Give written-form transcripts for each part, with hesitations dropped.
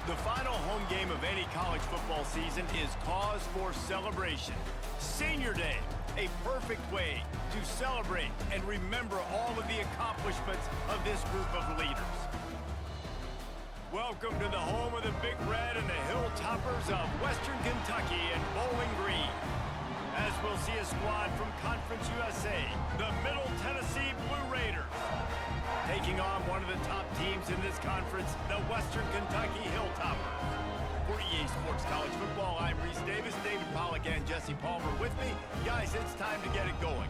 The final home game of any college football season is cause for celebration. Senior Day, a perfect way to celebrate and remember all of the accomplishments of this group of leaders. Welcome to the home of the Big Red and the Hilltoppers of Western Kentucky and Bowling Green. As we'll see a squad from Conference USA, the Middle Tennessee Blue Raiders, taking on one of the top teams in this conference, the Western Kentucky Hilltoppers. For EA Sports College Football, I'm Reese Davis, David Pollack, and Jesse Palmer with me. Guys, it's time to get it going.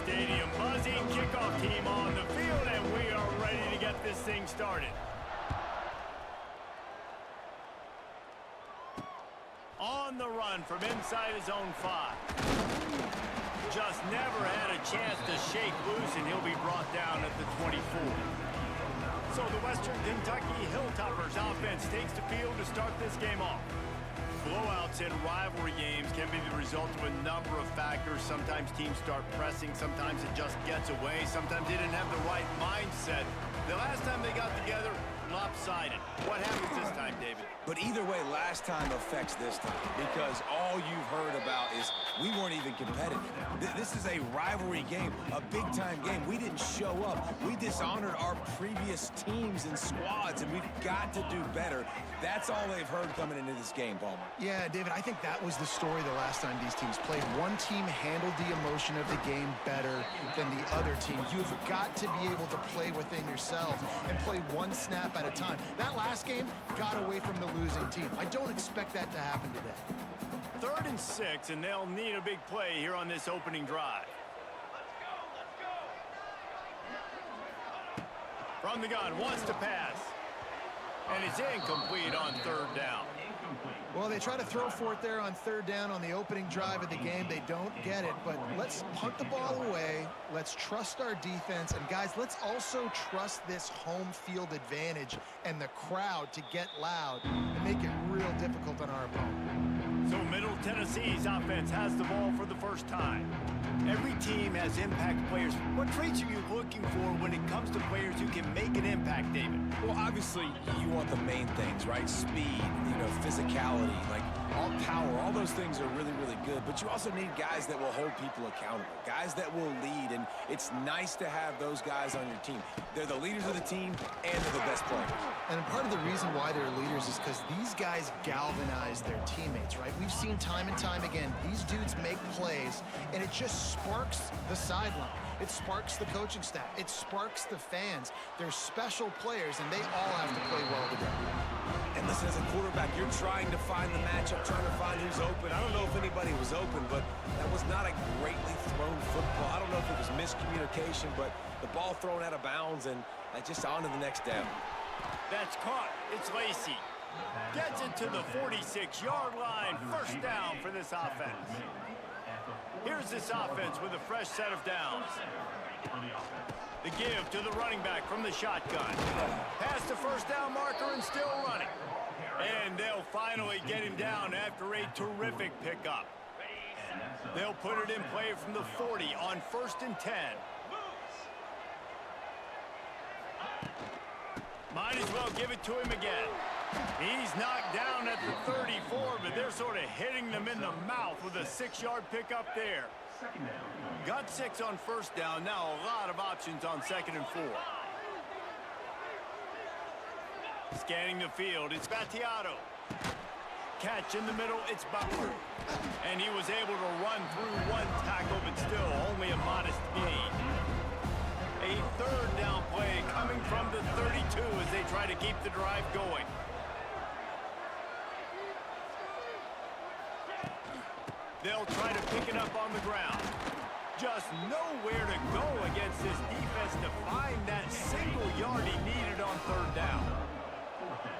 Stadium buzzing, kickoff team on the field, and we are ready to get this thing started. On the run from inside his own 5. Just never had a chance to shake loose, and he'll be brought down at the 24. So the Western Kentucky Hilltoppers offense takes the field to start this game off. Blowouts in rivalry games can be the result of a number of factors. Sometimes teams start pressing, sometimes it just gets away, sometimes they didn't have the right mindset. The last time they got together, lopsided. What happens this time, David? But either way, last time affects this time, because all you've heard about is we weren't even competitive. This is a rivalry game, a big-time game. We didn't show up. We dishonored our previous teams and squads, and we've got to do better. That's all they've heard coming into this game, Palmer. Yeah, David, I think that was the story the last time these teams played. One team handled the emotion of the game better than the other team. You've got to be able to play within yourself and play one snap at a time. That last game got away from the losing team. I don't expect that to happen today. 3rd and 6, and they'll need a big play here on this opening drive. From the gun, wants to pass. And it's incomplete on 3rd down. Well, they try to throw for it there on 3rd down on the opening drive of the game. They don't get it, but let's punt the ball away. Let's trust our defense. And, guys, let's also trust this home field advantage and the crowd to get loud and make it real difficult on our opponent. So Middle Tennessee's offense has the ball for the first time. Every team has impact players. What traits are you looking for when it comes to players who can make an impact, David? Well, obviously, you want the main things, right? Speed, physicality, like all power, all those things are really, really good. But you also need guys that will hold people accountable, guys that will lead, and it's nice to have those guys on your team. They're the leaders of the team, and they're the best players. And part of the reason why they're leaders is because these guys galvanize their teammates, right? We've seen time and time again, these dudes make plays, and it just sparks the sideline. It sparks the coaching staff. It sparks the fans. They're special players, and they all have to play well together. And listen, as a quarterback, you're trying to find the matchup, trying to find who's open. I don't know if anybody was open, but that was not a greatly thrown football. I don't know if it was miscommunication, but the ball thrown out of bounds, and just on to the next down. That's caught. It's Lacey. Gets it to the 46-yard line. First down for this offense. Here's this offense with a fresh set of downs. The give to the running back from the shotgun. Past the first down marker and still running. And they'll finally get him down after a terrific pickup. They'll put it in play from the 40 on 1st and 10. Might as well give it to him again. He's knocked down at the 34, but they're sort of hitting them in the mouth with a 6-yard pickup there. Got 6 on 1st down. Now a lot of options on 2nd and 4. Scanning the field, it's Battiato. Catch in the middle, it's Butler. And he was able to run through one tackle, but still only a modest gain. A 3rd down play coming from the 32 as they try to keep the drive going. They'll try to pick it up on the ground. Just nowhere to go against this defense to find that single yard he needed on 3rd down.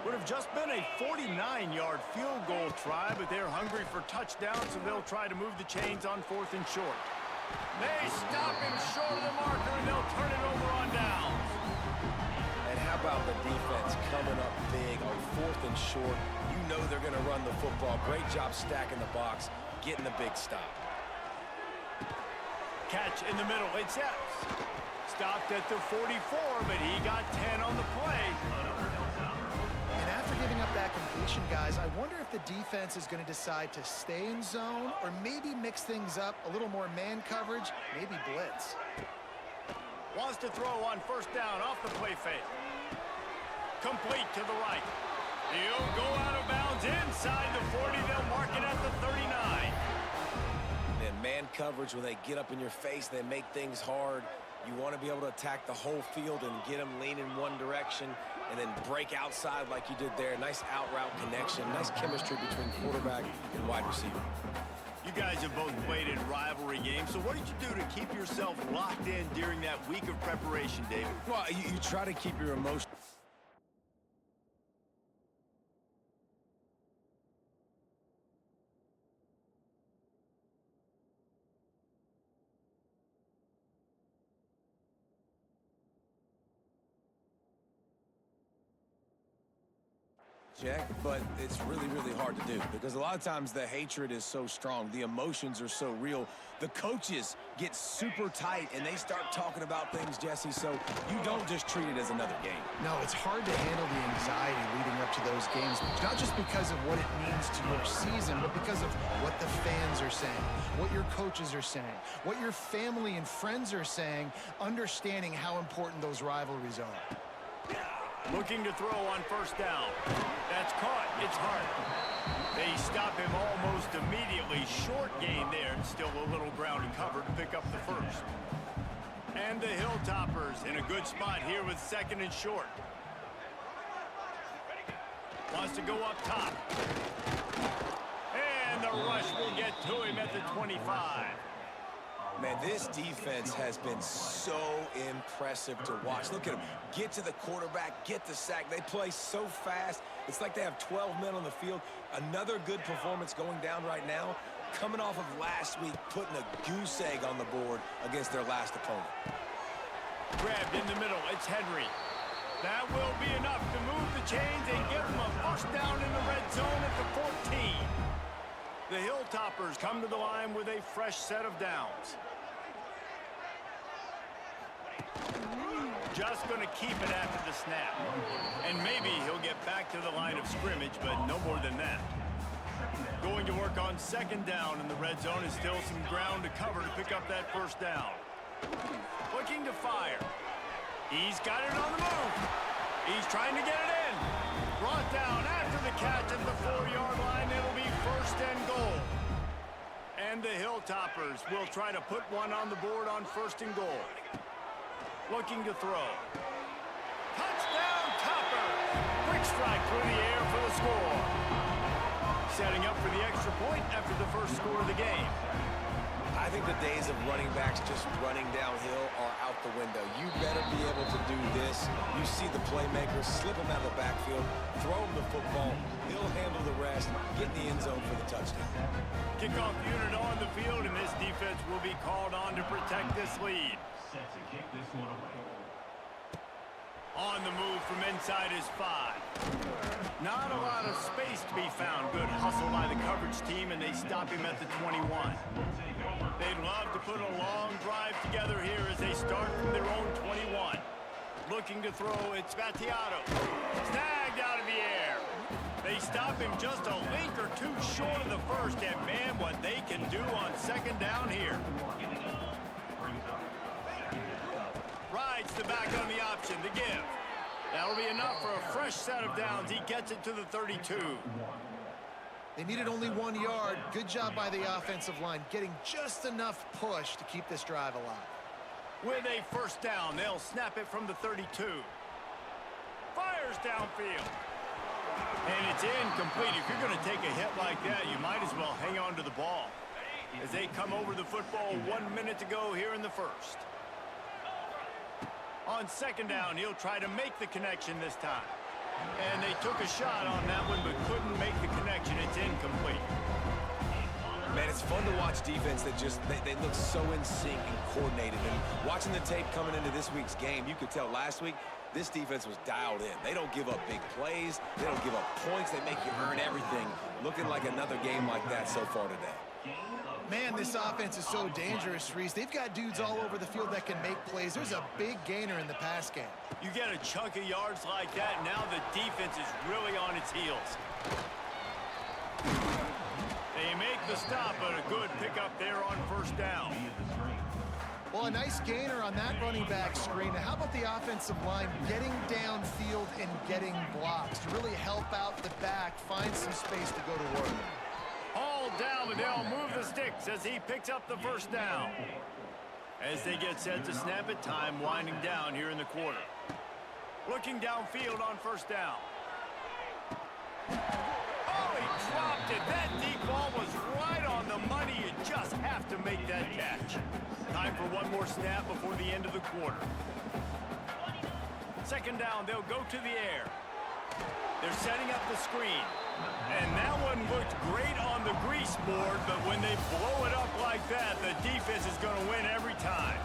Would have just been a 49-yard field goal try, but they're hungry for touchdowns, so they'll try to move the chains on 4th and short. They stop him short of the marker, and they'll turn it over on downs. And how about the defense coming up big on 4th and short? You know they're going to run the football. Great job stacking the box, getting the big stop. Catch in the middle, it's Epps. Stopped at the 44, but he got 10 on the play. And after giving up that completion, guys, I wonder if the defense is going to decide to stay in zone or maybe mix things up, a little more man coverage, maybe blitz. Wants to throw on first down off the play fake. Complete to the right. He'll go out of bounds inside the 40. They'll mark it at the 39. And man coverage, when they get up in your face, they make things hard. You want to be able to attack the whole field and get them leaning one direction and then break outside like you did there. Nice out route connection. Nice chemistry between quarterback and wide receiver. You guys have both played in rivalry games, so what did you do to keep yourself locked in during that week of preparation, David? Well, you try to keep your emotions. But it's really, really hard to do because a lot of times the hatred is so strong. The emotions are so real. The coaches get super tight and they start talking about things, Jesse, so you don't just treat it as another game. No, it's hard to handle the anxiety leading up to those games, not just because of what it means to your season, but because of what the fans are saying, what your coaches are saying, what your family and friends are saying, understanding how important those rivalries are. Looking to throw on first down. That's caught. It's hard. They stop him almost immediately. Short gain there, and still a little ground and cover to pick up the first. And the Hilltoppers in a good spot here with second and short. Wants to go up top. And the rush will get to him at the 25. Man, this defense has been so impressive to watch. Look at them. Get to the quarterback, get the sack. They play so fast. It's like they have 12 men on the field. Another good performance going down right now. Coming off of last week, putting a goose egg on the board against their last opponent. Grabbed in the middle. It's Henry. That will be enough to move the chains and give them a first down in the red zone at the 14. The Hilltoppers come to the line with a fresh set of downs. Just going to keep it after the snap. And maybe he'll get back to the line of scrimmage, but no more than that. Going to work on second down in the red zone is still some ground to cover to pick up that first down. Looking to fire. He's got it on the move. He's trying to get it in. Brought down after the catch at the 4-yard line. It'll be first and goal. And the Hilltoppers will try to put one on the board on first and goal. Looking to throw. Touchdown, Topper! Quick strike through the air for the score. Setting up for the extra point after the first score of the game. I think the days of running backs just running downhill are out the window. You better be able to do this. You see the playmakers, slip him out of the backfield, throw him the football, he'll handle the rest, get in the end zone for the touchdown. Kickoff unit on the field, and this defense will be called on to protect this lead. Set to kick this one away. On the move from inside his 5. Not a lot of space to be found. Good hustle by the coverage team, and they stop him at the 21. They'd love to put a long drive together here as they start from their own 21. Looking to throw, it's Battiato. Snagged out of the air. They stop him just a link or two short of the first, and man, what they can do on second down here. Rides the back on the option, the give. That'll be enough for a fresh set of downs. He gets it to the 32. They needed only 1 yard. Good job by the offensive line, getting just enough push to keep this drive alive. With a first down, they'll snap it from the 32. Fires downfield. And it's incomplete. If you're going to take a hit like that, you might as well hang on to the ball. As they come over the football 1 minute to go here in the first. On second down, he'll try to make the connection this time. And they took a shot on that one, but couldn't make the connection. It's incomplete. Man, it's fun to watch defense that just, they look so in sync and coordinated. And watching the tape coming into this week's game, you could tell last week, this defense was dialed in. They don't give up big plays. They don't give up points. They make you earn everything. Looking like another game like that so far today. Man, this offense is so dangerous, Reese. They've got dudes all over the field that can make plays. There's a big gainer in the pass game. You get a chunk of yards like that, now the defense is really on its heels. They make the stop, but a good pickup there on first down. Well, a nice gainer on that running back screen. Now, how about the offensive line getting downfield and getting blocks to really help out the back, find some space to go to work? All down, but they'll move the sticks as he picks up the first down. As they get set to snap it, time winding down here in the quarter. Looking downfield on first down. Oh, he dropped it. That deep ball was right on the money. You just have to make that catch. Time for one more snap before the end of the quarter. Second down, they'll go to the air. They're setting up the screen. And that one looked great on the grease board, but when they blow it up like that, the defense is going to win every time.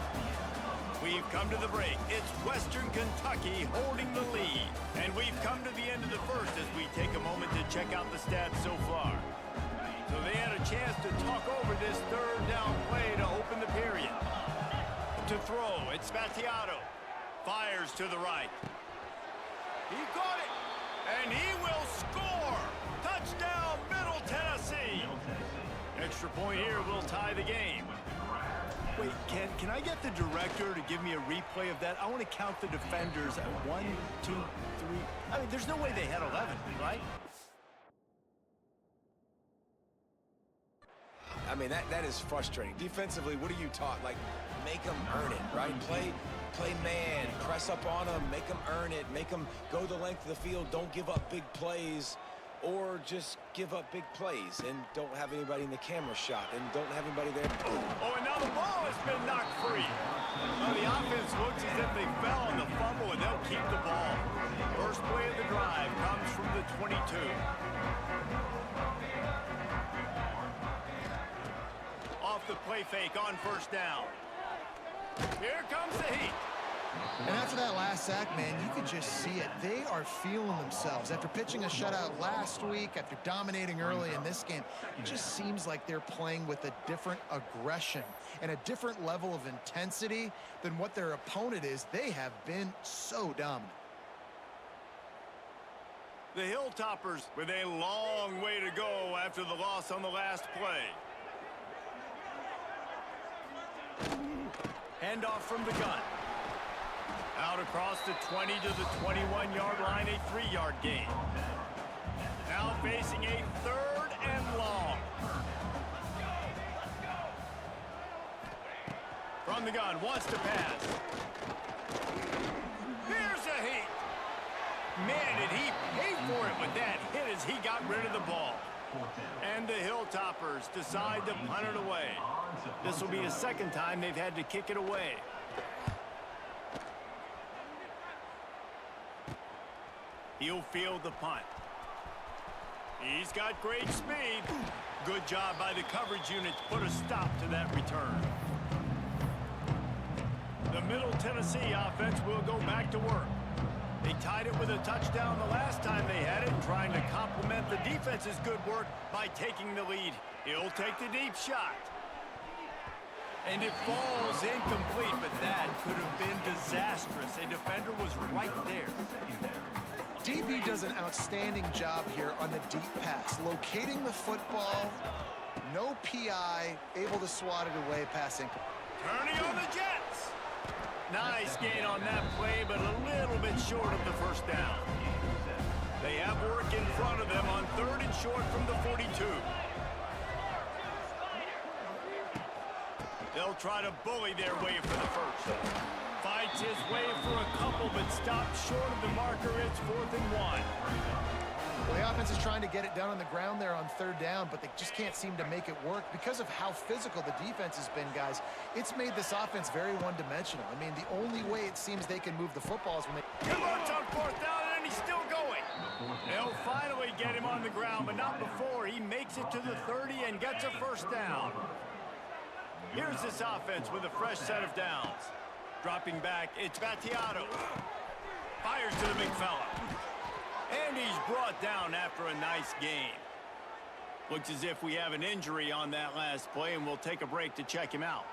We've come to the break. It's Western Kentucky holding the lead. And we've come to the end of the first as we take a moment to check out the stats so far. So they had a chance to talk over this third down play to open the period. To throw, it's Spatiato. Fires to the right. He caught it, and he will score. Touchdown, Middle Tennessee. Extra point here will tie the game. Wait, can I get the director to give me a replay of that? I want to count the defenders at 1, 2, 3. I mean, there's no way they had 11, right? I mean, that is frustrating. Defensively, what are you taught? Like, make them earn it, right? Play man, press up on them, make them earn it, make them go the length of the field, don't give up big plays, or just give up big plays and don't have anybody in the camera shot and don't have anybody there. Oh, and now the ball has been knocked free. Well, the offense looks as if they fell on the fumble, and they'll keep the ball. First play of the drive comes from the 22. Off the play fake on first down. Here comes the heat. And after that last sack, man, you could just see it. They are feeling themselves. After pitching a shutout last week, after dominating early in this game, it just seems like they're playing with a different aggression and a different level of intensity than what their opponent is. They have been so dominant. The Hilltoppers with a long way to go after the loss on the last play. Handoff from the gun. Out across the 20 to the 21-yard line, a 3-yard gain. Now facing a third and long. From the gun, wants to pass. Here's a hit. Man, did he pay for it with that hit as he got rid of the ball. And the Hilltoppers decide to punt it away. This will be the second time they've had to kick it away. He'll field the punt. He's got great speed. Good job by the coverage unit to put a stop to that return. The Middle Tennessee offense will go back to work. They tied it with a touchdown the last time they had it, trying to complement the defense's good work by taking the lead. He'll take the deep shot. And it falls incomplete, but that could have been disastrous. A defender was right there. DB does an outstanding job here on the deep pass, locating the football, no PI, able to swat it away, passing. Turning on the Jets. Nice gain on that play, but a little bit short of the first down. They have work in front of them on third and short from the 42. They'll try to bully their way for the first. Fights his way for a couple, but stops short of the marker. It's 4th and 1. Well, the offense is trying to get it down on the ground there on third down, but they just can't seem to make it work because of how physical the defense has been, guys. It's made this offense very one-dimensional. I mean, the only way it seems they can move the football is when they... Converts on 4th down, and he's still going. They'll finally get him on the ground, but not before he makes it to the 30 and gets a first down. Here's this offense with a fresh set of downs. Dropping back, it's Battiato. Fires to the big fella. And he's brought down after a nice gain. Looks as if we have an injury on that last play, and we'll take a break to check him out.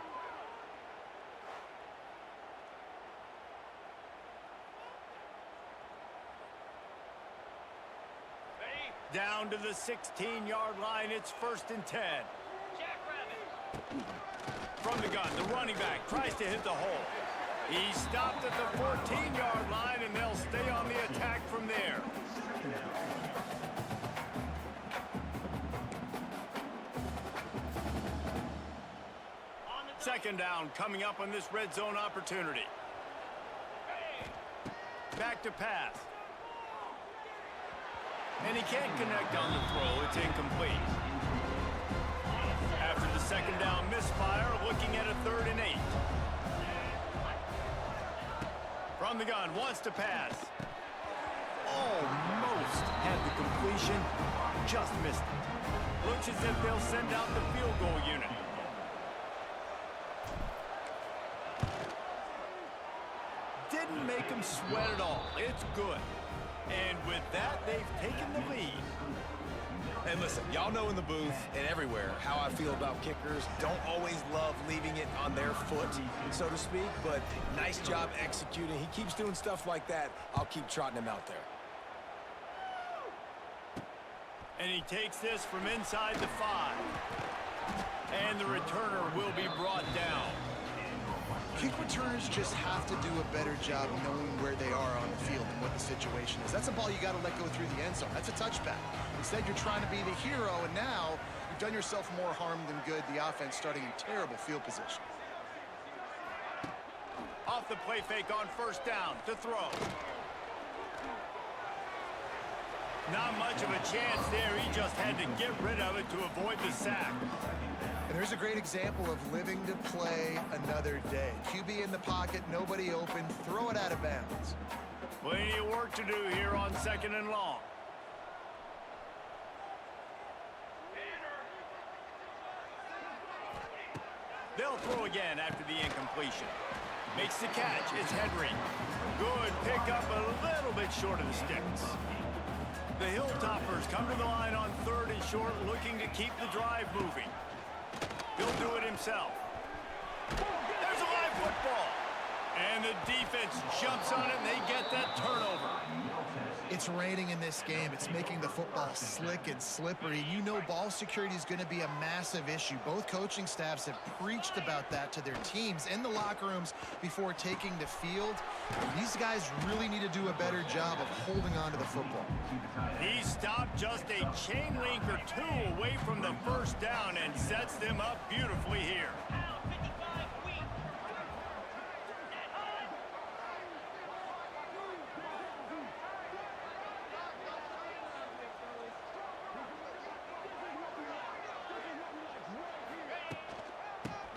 Down to the 16-yard line. It's 1st and 10. From the gun, the running back tries to hit the hole. He stopped at the 14-yard line, and they'll stay on the attack from there. Second down coming up on this red zone opportunity. Back to pass. And he can't connect on the throw. It's incomplete. After the second down misfire, looking at a 3rd and 8. From the gun, wants to pass. Almost had the completion, just missed it. Looks as if they'll send out the field goal unit. Didn't make him sweat at all. It's good. And with that, they've taken the lead. And listen, y'all know in the booth and everywhere how I feel about kickers. Don't always love leaving it on their foot, so to speak, but nice job executing. He keeps doing stuff like that. I'll keep trotting him out there. And he takes this from inside the 5. And the returner will be brought down. Kick returners just have to do a better job knowing where they are on the field and what the situation is. That's a ball you got to let go through the end zone. That's a touchback. Instead, you're trying to be the hero, and now you've done yourself more harm than good. The offense starting in terrible field position. Off the play fake on 1st down to throw. Not much of a chance there. He just had to get rid of it to avoid the sack. And there's a great example of living to play another day. QB in the pocket, nobody open, throw it out of bounds. Plenty of work to do here on 2nd and long. They'll throw again after the incompletion. Makes the catch. It's Henry. Good pickup, a little bit short of the sticks. The Hilltoppers come to the line on 3rd and short, looking to keep the drive moving. He'll do it himself. There's a live football. And the defense jumps on it, and they get that turnover. It's raining in this game. It's making the football slick and slippery. You know ball security is going to be a massive issue. Both coaching staffs have preached about that to their teams in the locker rooms before taking the field. These guys really need to do a better job of holding on to the football. He stopped just a chain link or 2 away from the 1st down and sets them up beautifully here.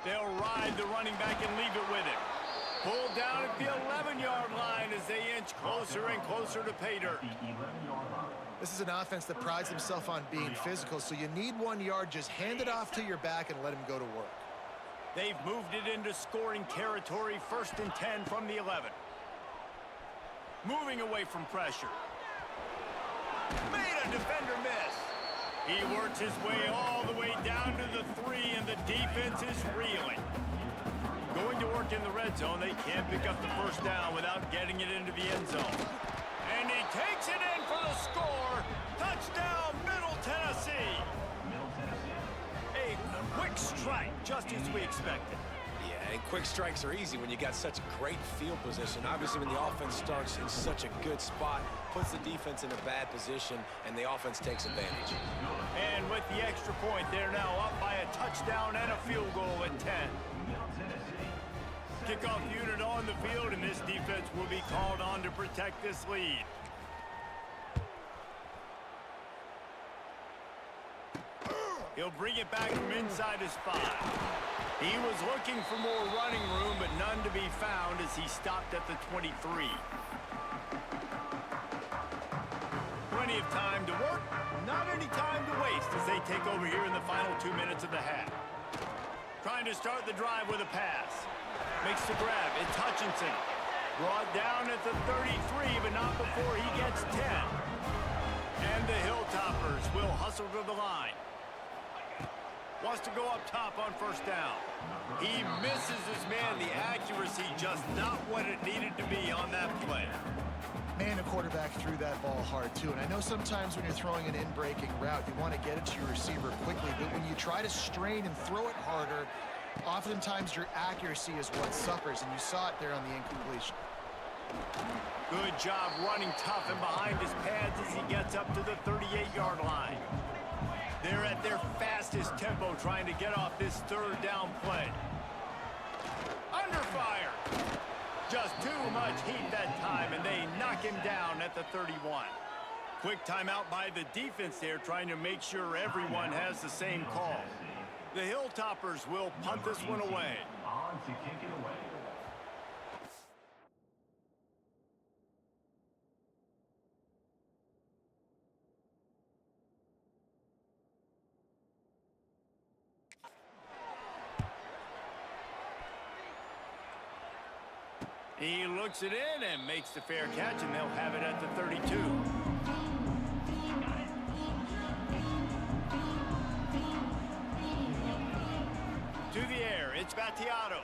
They'll ride the running back and leave it with him. Pulled down at the 11-yard line as they inch closer and closer to pay dirt. This is an offense that prides themselves on being physical, so you need 1 yard. Just hand it off to your back and let him go to work. They've moved it into scoring territory, 1st and 10 from the 11. Moving away from pressure. Made a defender miss. He works his way all the way down to the 3, and the defense is reeling. Going to work in the red zone, they can't pick up the 1st down without getting it into the end zone. And he takes it in for the score. Touchdown, Middle Tennessee. A quick strike, just as we expected. Yeah, and quick strikes are easy when you got such great field position. Obviously, when the offense starts in such a good spot, puts the defense in a bad position, and the offense takes advantage. And with the extra point, they're now up by a touchdown and a field goal at 10. Kickoff unit on the field, and this defense will be called on to protect this lead. He'll bring it back from inside his 5. He was looking for more running room, but none to be found as he stopped at the 23. Plenty of time to work, not any time to waste as they take over here in the final 2 minutes of the half. Trying to start the drive with a pass. Makes the grab. It's Hutchinson. Brought down at the 33, but not before he gets 10. And the Hilltoppers will hustle to the line. Wants to go up top on first down. He misses his man. The accuracy just not what it needed to be on that play. Man, the quarterback threw that ball hard, too. And I know sometimes when you're throwing an in-breaking route, you want to get it to your receiver quickly. But when you try to strain and throw it harder, oftentimes your accuracy is what suffers. And you saw it there on the incompletion. Good job running tough and behind his pads as he gets up to the 38-yard line. They're at their fastest tempo trying to get off this third down play. Under fire. Just too much heat that time, and they knock him down at the 31. Quick timeout by the defense there, trying to make sure everyone has the same call. The Hilltoppers will punt this one away. On to kick it away. He looks it in and makes the fair catch, and they'll have it at the 32. To the air, it's Battiato.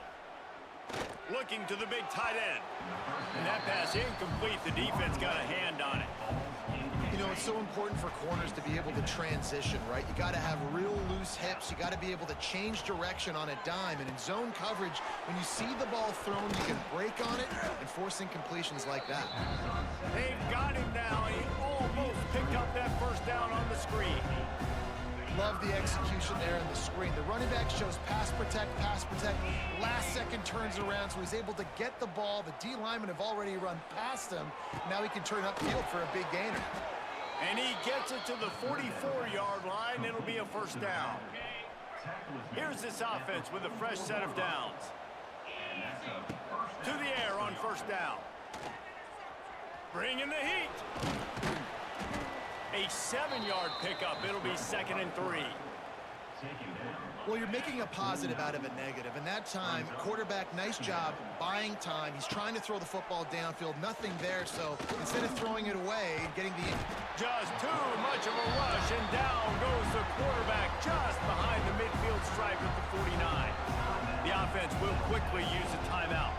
Looking to the big tight end. And that pass incomplete. The defense got a hand on it. You know, it's so important for corners to be able to transition, right? You got to have real loose hips. You got to be able to change direction on a dime. And in zone coverage, when you see the ball thrown, you can break on it and force incompletions like that. They've got him now. He almost picked up that first down on the screen. Love the execution there on the screen. The running back shows pass protect, last second turns around, so he's able to get the ball. The D linemen have already run past him. Now he can turn upfield for a big gainer. And he gets it to the 44-yard line. It'll be a first down. Here's this offense with a fresh set of downs. To the air on first down. Bringing the heat. A 7-yard pickup. It'll be 2nd and 3. Well, you're making a positive out of a negative. And that time, quarterback, nice job buying time. He's trying to throw the football downfield. Nothing there, so instead of throwing it away and getting the... Just too much of a rush, and down goes the quarterback just behind the midfield stripe at the 49. The offense will quickly use a timeout.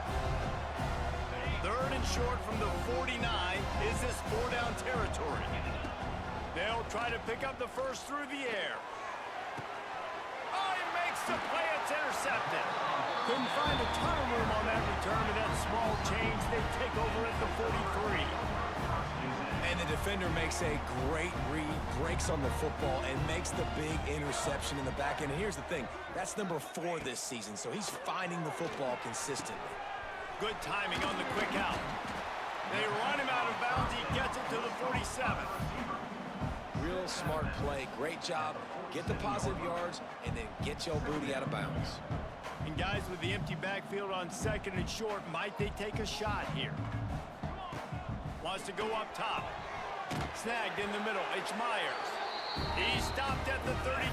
3rd and short from the 49. Is this 4-down territory? They'll try to pick up the first through the air. Oh, he makes the play. It's intercepted. Couldn't find a ton of room on that return to that small change. They take over at the 43. And the defender makes a great read, breaks on the football, and makes the big interception in the back end. And here's the thing, that's number 4 this season, so he's finding the football consistently. Good timing on the quick out. They run him out of bounds. He gets it to the 47. Real smart play, great job. Get the positive yards, and then get your booty out of bounds. And guys, with the empty backfield on 2nd and short, might they take a shot here? Wants to go up top. Snagged in the middle. It's Myers. He stopped at the 32.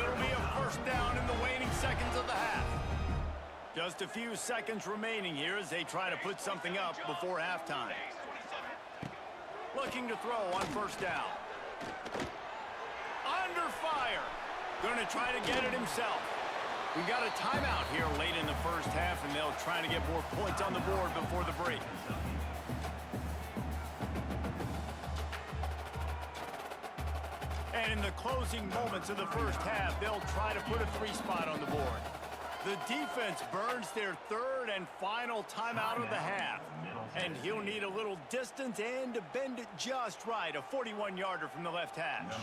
It'll be a first down in the waning seconds of the half. Just a few seconds remaining here as they try to put something up before halftime. Looking to throw on first down. Under fire. Going to try to get it himself. We got a timeout here late in the first half, and they'll try to get more points on the board before the break. And in the closing moments of the first half, they'll try to put a 3-spot on the board. The defense burns their 3rd and final timeout of the half. And he'll need a little distance and to bend it just right, a 41-yarder from the left hash.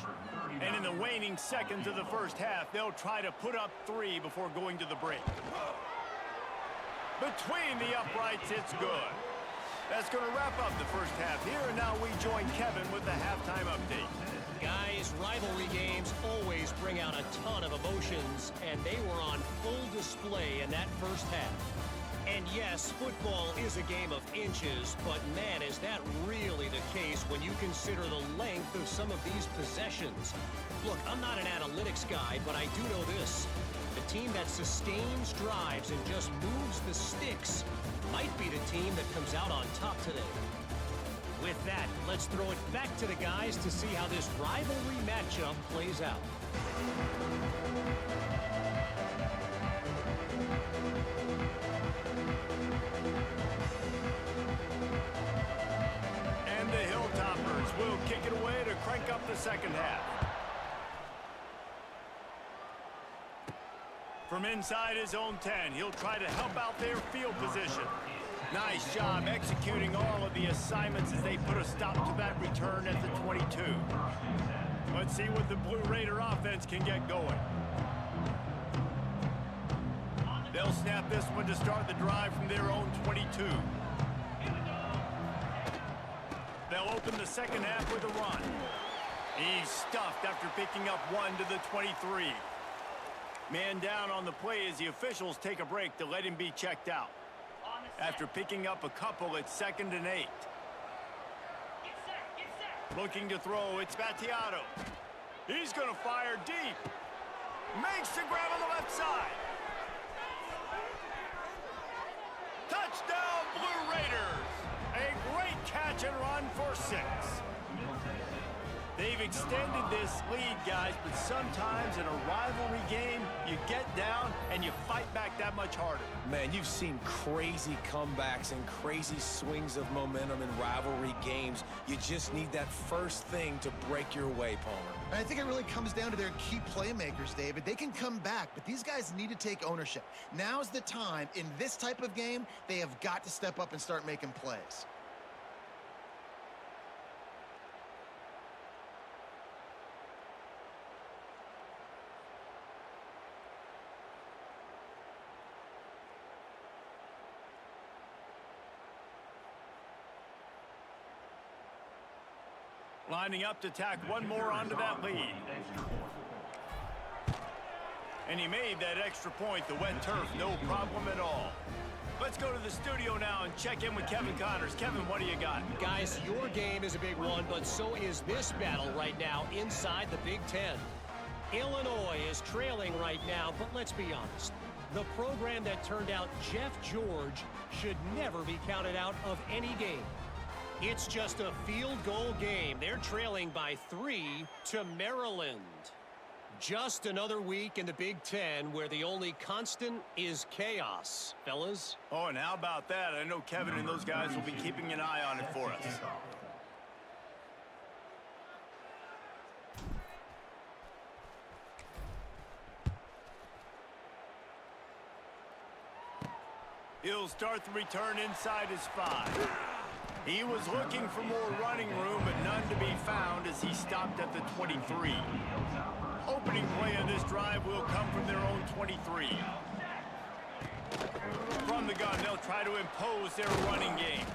And in the waning seconds of the first half, they'll try to put up 3 before going to the break. Between the uprights, it's good. That's going to wrap up the first half here, and now we join Kevin with the halftime update. Guys, rivalry games always bring out a ton of emotions, and they were on full display in that first half. And yes, football is a game of inches, but man, is that really the case when you consider the length of some of these possessions. Look, I'm not an analytics guy, but I do know this. The team that sustains drives and just moves the sticks might be the team that comes out on top today. With that, let's throw it back to the guys to see how this rivalry matchup plays out. And the Hilltoppers will kick it away to crank up the second half. From inside his own 10, he'll try to help out their field position. Nice job executing all of the assignments as they put a stop to that return at the 22. Let's see what the Blue Raider offense can get going. They'll snap this one to start the drive from their own 22. They'll open the second half with a run. He's stuffed after picking up one to the 23. Man down on the play as the officials take a break to let him be checked out. After picking up a couple, it's 2nd and 8. Looking to throw, it's Battiato. He's going to fire deep. Makes the grab on the left side. Touchdown, Blue Raiders. A great catch and run for 6. They've extended this lead, guys, but sometimes in a rivalry game, you get down and you fight back that much harder. Man, you've seen crazy comebacks and crazy swings of momentum in rivalry games. You just need that first thing to break your way, Palmer. And I think it really comes down to their key playmakers, David. They can come back, but these guys need to take ownership. Now's the time. In this type of game, they have got to step up and start making plays. Lining up to tack one more onto that lead. And he made that extra point. The wet turf, no problem at all. Let's go to the studio now and check in with Kevin Connors. Kevin, what do you got? Guys, your game is a big one, but so is this battle right now inside the Big Ten. Illinois is trailing right now, but let's be honest. The program that turned out Jeff George should never be counted out of any game. It's just a field goal game. They're trailing by 3 to Maryland. Just another week in the Big Ten where the only constant is chaos, fellas. Oh, and how about that? I know Kevin and those guys will be keeping an eye on it for us. He'll start the return inside his 5. He was looking for more running room, but none to be found as he stopped at the 23. Opening play of this drive will come from their own 23. From the gun, they'll try to impose their running game.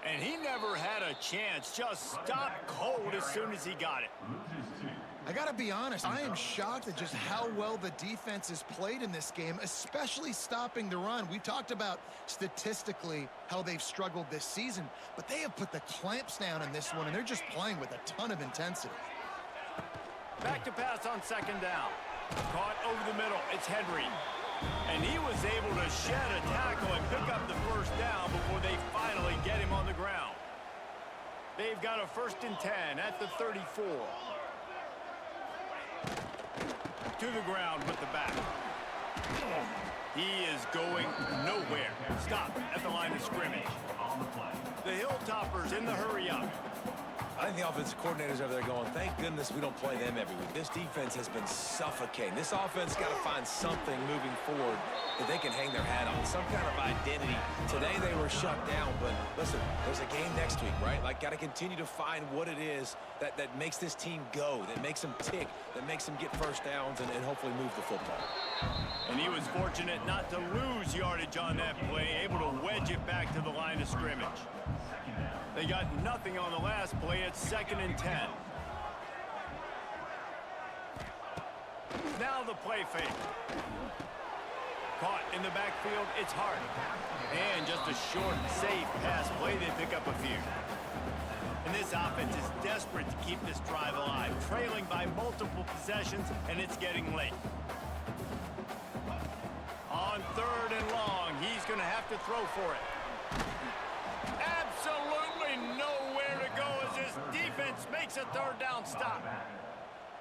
And he never had a chance, just stopped cold as soon as he got it. I got to be honest, I am shocked at just how well the defense has played in this game, especially stopping the run. We've talked about statistically how they've struggled this season, but they have put the clamps down in this one, and they're just playing with a ton of intensity. Back to pass on 2nd down. Caught over the middle. It's Henry. And he was able to shed a tackle and pick up the 1st down before they finally get him on the ground. They've got a 1st and 10 at the 34. To the ground with the back. He is going nowhere. Stop at the line of scrimmage. The Hilltoppers in the hurry up. I think the offensive coordinators over there going, thank goodness we don't play them every week. This defense has been suffocating. This offense got to find something moving forward that they can hang their hat on, some kind of identity. Today they were shut down, but listen, there's a game next week, right? Like, got to continue to find what it is that makes this team go, that makes them tick, that makes them get 1st downs and hopefully move the football. And he was fortunate not to lose yardage on that play, able to wedge it back to the line of scrimmage. They got nothing on the last play. It's 2nd and 10. Now the play fake. Caught in the backfield. It's Hart. And just a short, safe pass play. They pick up a few. And this offense is desperate to keep this drive alive, trailing by multiple possessions, and it's getting late. On 3rd and long, he's going to have to throw for it. Absolutely nowhere to defense makes a third down stop.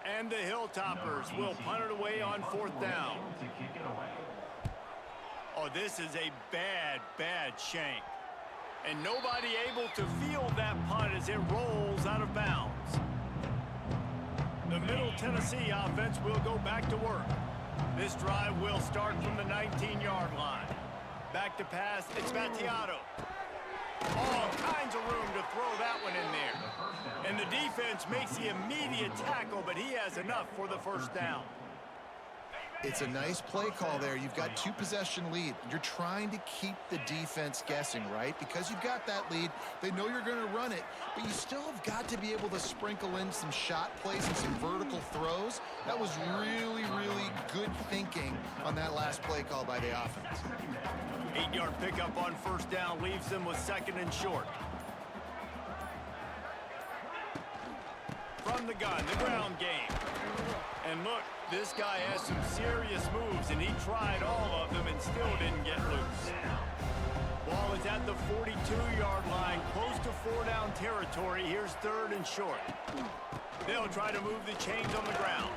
And the Hilltoppers will punt it away on fourth down. Oh, this is a bad, bad shank. And nobody able to field that punt as it rolls out of bounds. The Middle Tennessee offense will go back to work. This drive will start from the 19-yard line. Back to pass, it's Battiato. All kinds of room to throw that one in there. And the defense makes the immediate tackle, but he has enough for the first down. It's a nice play call there. You've got 2-possession lead. You're trying to keep the defense guessing, right? Because you've got that lead, they know you're going to run it, but you still have got to be able to sprinkle in some shot plays and some vertical throws. That was really, really good thinking on that last play call by the offense. 8-yard pickup on first down leaves them with second and short. From the gun, the ground game. And look, this guy has some serious moves, and he tried all of them and still didn't get loose. Ball is at the 42-yard line, close to 4-down territory. Here's third and short. They'll try to move the chains on the ground.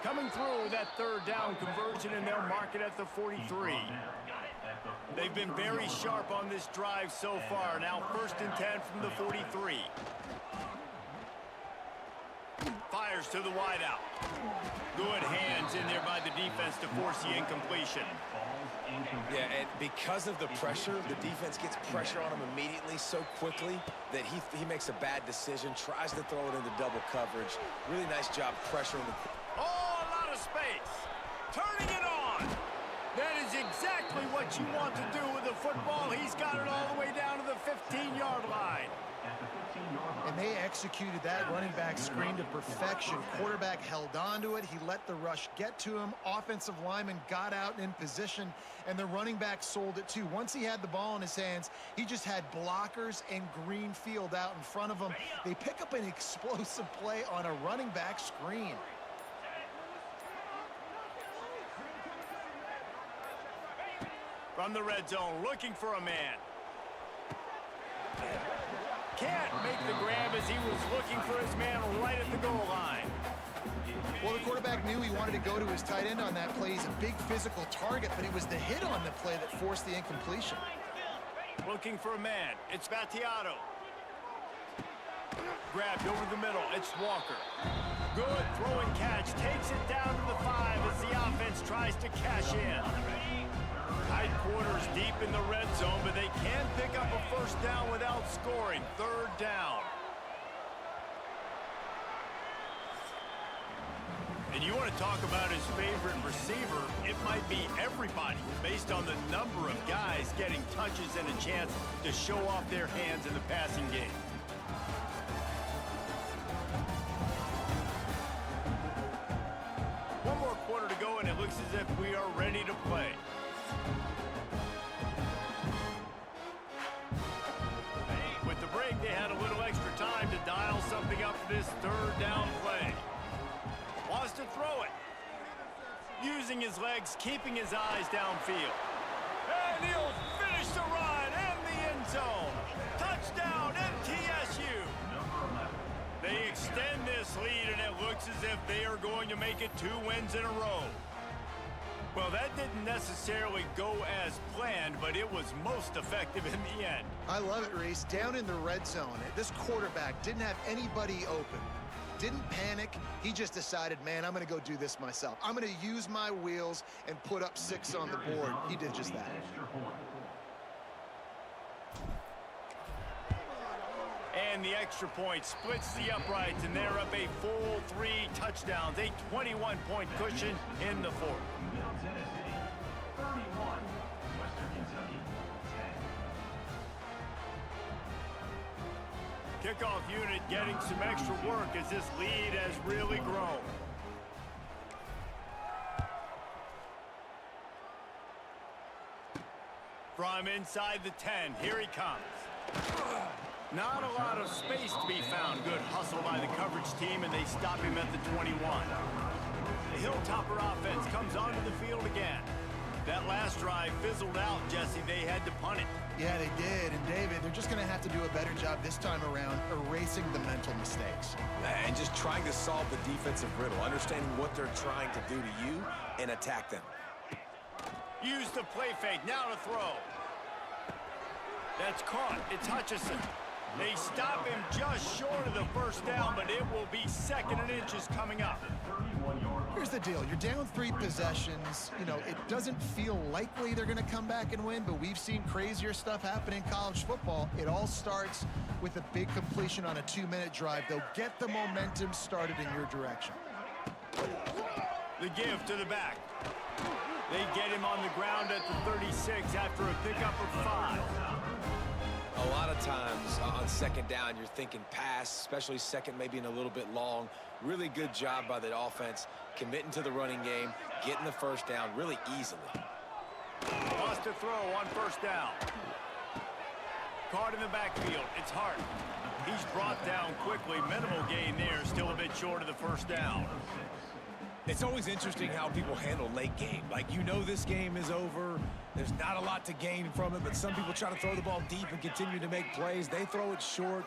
Coming through that third down conversion, and they'll mark it at the 43. They've been very sharp on this drive so far. Now first and 10 from the 43. Fires to the wideout. Good hands in there by the defense to force the incompletion. Yeah, and because of the pressure, the defense gets pressure on him immediately so quickly that he makes a bad decision, tries to throw it into double coverage. Really nice job pressuring the... Oh, a lot of space. Turning it on. That is exactly what you want to do with the football. He's got it all the way down to the 15-yard line. And they executed that running back screen to perfection. Quarterback held on to it. He let the rush get to him. Offensive lineman got out in position, and the running back sold it too. Once he had the ball in his hands, he just had blockers and green field out in front of him. They pick up an explosive play on a running back screen. From the red zone, looking for a man. Can't make the grab as he was looking for his man right at the goal line. Well, the quarterback knew he wanted to go to his tight end on that play. He's a big physical target, but it was the hit on the play that forced the incompletion. Looking for a man. It's Battiato. Grabbed over the middle. It's Walker. Good throw and catch. Takes it down to the 5 as the offense tries to cash in. Tight quarters deep in the red zone, but they can pick up a first down without scoring. Third down. And you want to talk about his favorite receiver, it might be everybody based on the number of guys getting touches and a chance to show off their hands in the passing game. One more quarter to go, and it looks as if we are ready to play. With the break, they had a little extra time to dial something up for this third down play. Wants to throw it. Using his legs, keeping his eyes downfield. And he'll finish the run in the end zone. Touchdown, MTSU. They extend this lead, and it looks as if they are going to make it 2 wins in a row. Well, that didn't necessarily go as planned, but it was most effective in the end. I love it, Reese. Down in the red zone, this quarterback didn't have anybody open. Didn't panic. He just decided, man, I'm going to go do this myself. I'm going to use my wheels and put up 6 on the board. He did just that. And the extra point splits the uprights, and they're up a full 3 touchdowns, a 21-point cushion in the fourth. Kickoff unit getting some extra work as this lead has really grown. From inside the 10, here he comes. Not a lot of space to be found. Good hustle by the coverage team, and they stop him at the 21. The Hilltopper offense comes onto the field again. That last drive fizzled out, Jesse. They had to punt it. Yeah, they did. And, David, they're just going to have to do a better job this time around erasing the mental mistakes. And just trying to solve the defensive riddle, understanding what they're trying to do to you and attack them. Use the play fake. Now to throw. That's caught. It's Hutchinson. They stop him just short of the first down, but it will be 2nd and inches coming up. Here's the deal. You're down 3 possessions. You know, it doesn't feel likely they're going to come back and win, but we've seen crazier stuff happen in college football. It all starts with a big completion on a 2-minute drive. They'll get the momentum started in your direction. The give to the back. They get him on the ground at the 36 after a pickup of 5. A lot of times on 2nd down, you're thinking pass, especially 2nd, maybe in a little bit long. Really good job by the offense, committing to the running game, getting the 1st down really easily. Lost to throw on 1st down. Caught in the backfield. It's Hart. He's brought down quickly. Minimal gain there, still a bit short of the 1st down. It's always interesting how people handle late game. Like, you know this game is over. There's not a lot to gain from it, but some people try to throw the ball deep and continue to make plays. They throw it short.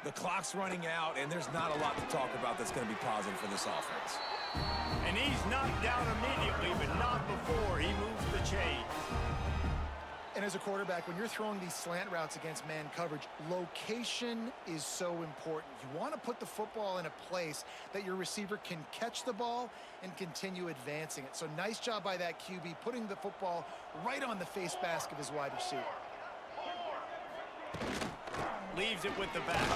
The clock's running out, and there's not a lot to talk about that's going to be positive for this offense. And he's knocked down immediately, but not before he moves the chains. And as a quarterback, when you're throwing these slant routes against man coverage, location is so important. You want to put the football in a place that your receiver can catch the ball and continue advancing it. So nice job by that QB, putting the football right on the face mask of his wide receiver. Leaves it with the back.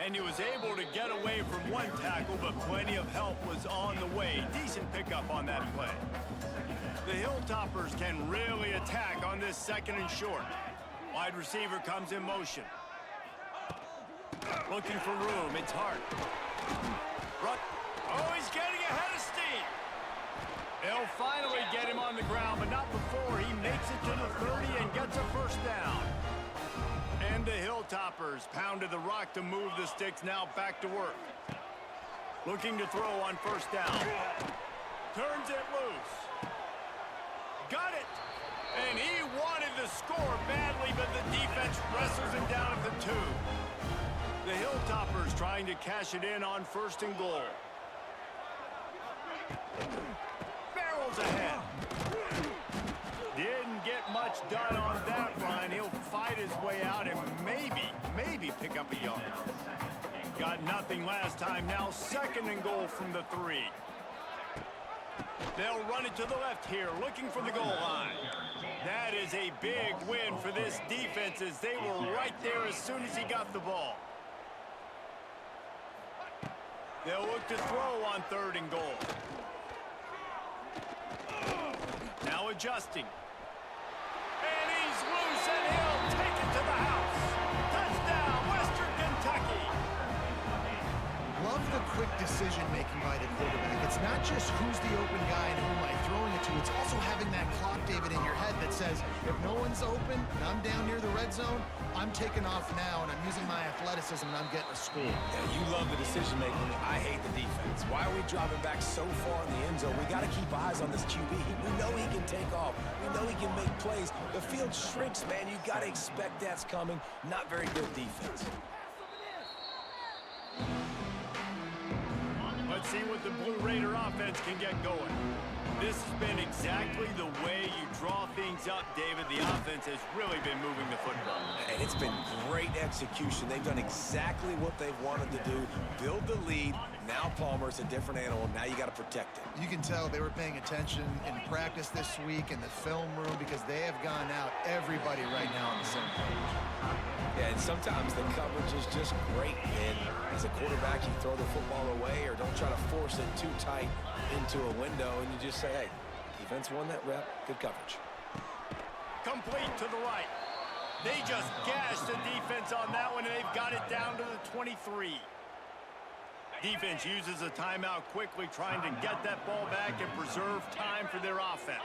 And he was able to get away from one tackle, but plenty of help was on the way. Decent pickup on that play. The Hilltoppers can really attack on this 2nd and short. Wide receiver comes in motion. Looking for room. It's Hart. Oh, he's getting ahead of steam. They'll finally get him on the ground, but not before he makes it to the 30 and gets a 1st down. And the Hilltoppers pounded the rock to move the sticks, now back to work. Looking to throw on 1st down. Turns it loose. Got it! And he wanted the score badly, but the defense wrestles him down at the 2. The Hilltoppers trying to cash it in on 1st and goal. Barrels ahead. Didn't get much done on that run. He'll fight his way out and maybe pick up a yard. Got nothing last time. Now 2nd and goal from the 3. They'll run it to the left here, looking for the goal line. That is a big win for this defense, as they were right there as soon as he got the ball. They'll look to throw on 3rd and goal. Now adjusting. And he's loose, and he'll take it to the house. Touchdown, Western Kentucky. Love the quick decision-making by the quarterback. It's not just who's the open guy and who am I throwing it to. It's also having that clock, David, in your head that says, if no one's open and I'm down near the red zone, I'm taking off now, and I'm using my athleticism, and I'm getting a score. Yeah, you love the decision-making. I hate the defense. Why are we dropping back so far in the end zone? We got to keep eyes on this QB. We know he can take off. We know he can make plays. The field shrinks, man. You got to expect that's coming. Not very good defense. Let's see what the Blue Raider offense can get going. This has been exactly the way you draw things up, David. The offense has really been moving the football. And it's been great execution. They've done exactly what they've wanted to do. Build the lead. Now Palmer's a different animal. Now you got to protect it. You can tell they were paying attention in practice this week in the film room because they have gone out everybody right now on the same page. Yeah, and sometimes the coverage is just great. And as a quarterback, you throw the football away or don't try to force it too tight into a window, and you just say, hey, defense won that rep. Good coverage. Complete to the right. They just gashed the defense on that one, and they've got it down to the 23. Defense uses a timeout quickly, trying to get that ball back and preserve time for their offense.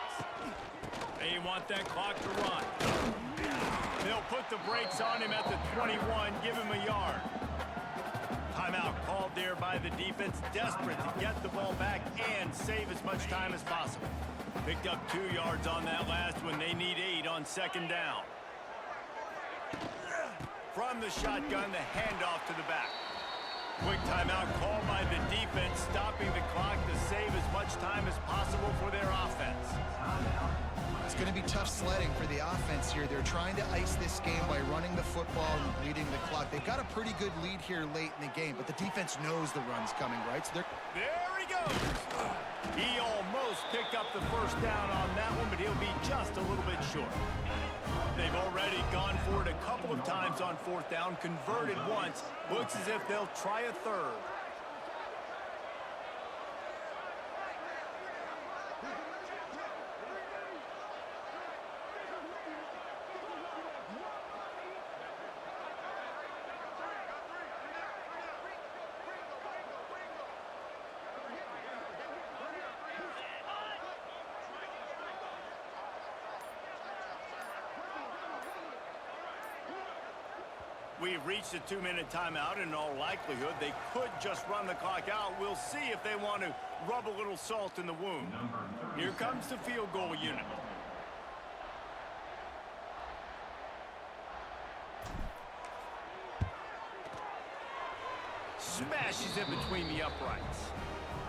They want that clock to run. They'll put the brakes on him at the 21, give him a yard. Timeout called there by the defense, desperate to get the ball back and save as much time as possible. Picked up 2 yards on that last one. They need 8 on second down. From the shotgun, the handoff to the back. Quick timeout called by the defense, stopping the clock to save as much time as possible for their offense. It's going to be tough sledding for the offense here. They're trying to ice this game by running the football and leading the clock. They've got a pretty good lead here late in the game, but the defense knows the run's coming, right? So There he goes. He almost picked up the first down on that one, but he'll be just a little bit short. They've already gone for it a couple of times on fourth down, converted once. Looks as if they'll try a third. We've reached a 2-minute timeout, and in all likelihood, they could just run the clock out. We'll see if they want to rub a little salt in the wound. Here comes the field goal unit. Smashes it between the uprights.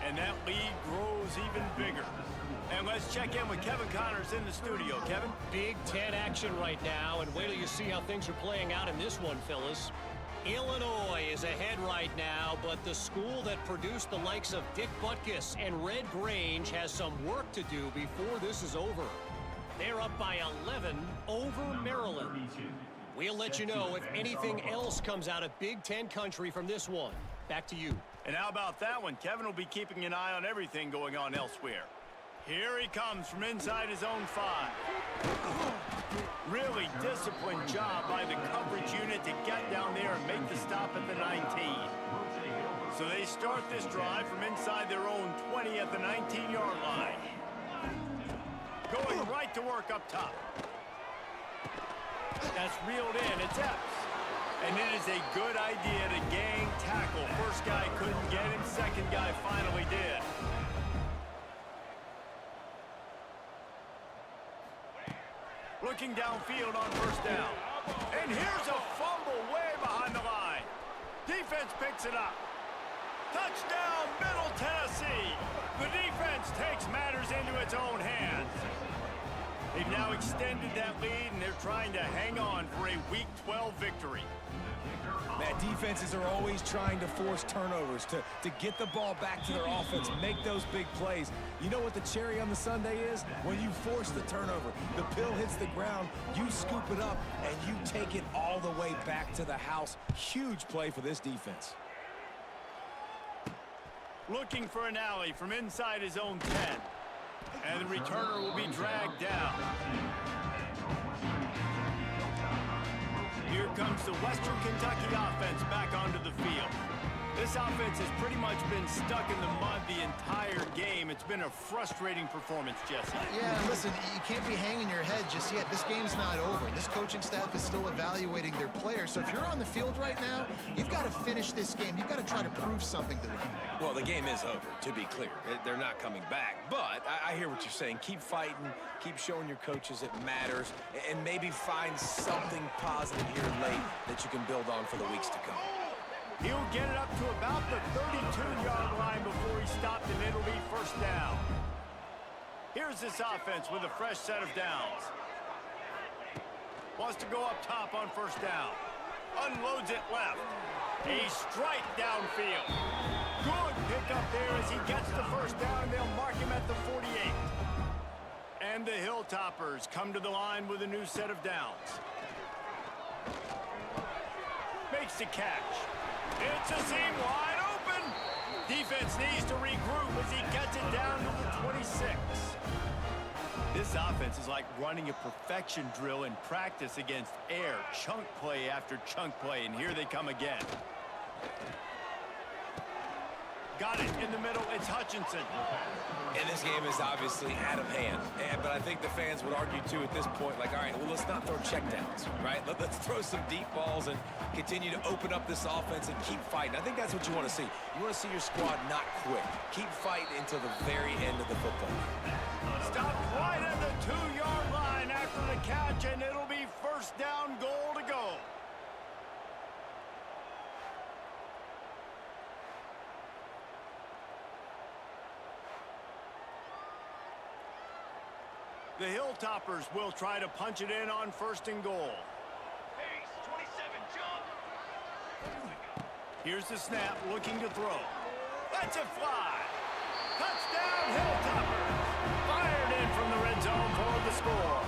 And that lead grows even bigger. And let's check in with Kevin Connors in the studio. Kevin? Big Ten action right now, and wait till you see how things are playing out in this one, fellas. Illinois is ahead right now, but the school that produced the likes of Dick Butkus and Red Grange has some work to do before this is over. They're up by 11 over Maryland. We'll let you know if anything else comes out of Big Ten country from this one. Back to you. And how about that one? Kevin will be keeping an eye on everything going on elsewhere. Here he comes from inside his own 5. Really disciplined job by the coverage unit to get down there and make the stop at the 19. So they start this drive from inside their own 20 at the 19-yard line. Going right to work up top. That's reeled in. It's Epps. And it is a good idea to gang tackle. First guy couldn't get him. Second guy finally did. Looking downfield on first down. And here's a fumble way behind the line. Defense picks it up. Touchdown, Middle Tennessee. The defense takes matters into its own hands. They've now extended that lead, and they're trying to hang on for a Week 12 victory. Man, defenses are always trying to force turnovers to get the ball back to their offense, make those big plays. You know what the cherry on the sundae is? When you force the turnover, the pill hits the ground, you scoop it up, and you take it all the way back to the house. Huge play for this defense. Looking for an alley from inside his own 10. And the returner will be dragged down. Here comes the Western Kentucky offense back onto the field. This offense has pretty much been stuck in the mud the entire game. It's been a frustrating performance, Jesse. Yeah, listen, you can't be hanging your head just yet. This game's not over. This coaching staff is still evaluating their players. So if you're on the field right now, you've got to finish this game. You've got to try to prove something to them. Well, the game is over, to be clear. They're not coming back. But I hear what you're saying. Keep fighting. Keep showing your coaches it matters. And maybe find something positive here late that you can build on for the weeks to come. He'll get it up to about the 32-yard line before he stopped, and it'll be first down. Here's this offense with a fresh set of downs. Wants to go up top on first down. Unloads it left. A strike downfield. Good pickup there as he gets the first down, and they'll mark him at the 48. And the Hilltoppers come to the line with a new set of downs. Makes the catch. It's a seam wide open. Defense needs to regroup as he gets it down to the 26. This offense is like running a perfection drill in practice against air. Chunk play after chunk play, and here they come again. Got it in the middle. It's Hutchinson. And this game is obviously out of hand. But I think the fans would argue, too, at this point, like, all right, well, let's not throw checkdowns, right? Let's throw some deep balls and continue to open up this offense and keep fighting. I think that's what you want to see. You want to see your squad not quit. Keep fighting until the very end of the football game. Stop right at the 2-yard line after the catch, and it'll be first down goal to go. The Hilltoppers will try to punch it in on first and goal. Pace, 27, jump. Here's the snap, looking to throw. Let's it fly. Touchdown, Hilltoppers. Fired in from the red zone for the score.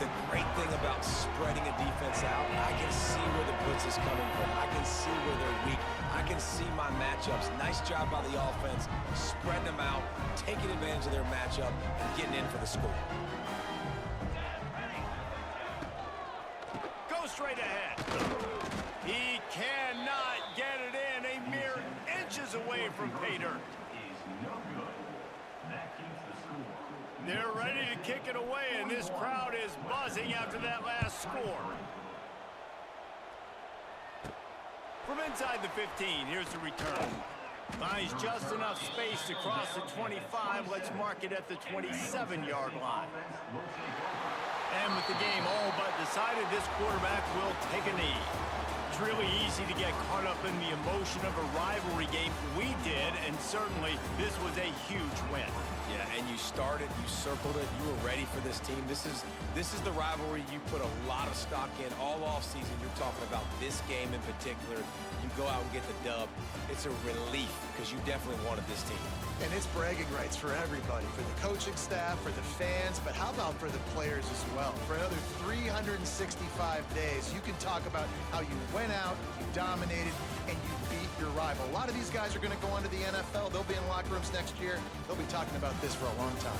The great thing about spreading a defense out, I can see where the blitz is coming from. I can see where they're weak. I can see my matchups. Nice job by the offense, spreading them out, taking advantage of their matchup, and getting in for the score. Go straight ahead. He cannot get it in. A mere inches away from pay dirt. Is no good. That keeps the score. They're ready to kick it away, and this crowd is buzzing after that last score. From inside the 15, here's the return. Finds just enough space to cross the 25. Let's mark it at the 27-yard line. And with the game all but decided, this quarterback will take a knee. It's really easy to get caught up in the emotion of a rivalry game. We did, and certainly this was a huge win. Yeah, and you started, you circled it, you were ready for this team. This is the rivalry you put a lot of stock in all offseason. You're talking about this game in particular. You go out and get the dub. It's a relief because you definitely wanted this team. And it's bragging rights for everybody, for the coaching staff, for the fans, but how about for the players as well? For another 365 days, you can talk about how you went out, you dominated, and you beat your rival. A lot of these guys are going to go on to the NFL. They'll be in locker rooms next year. They'll be talking about this for a long time.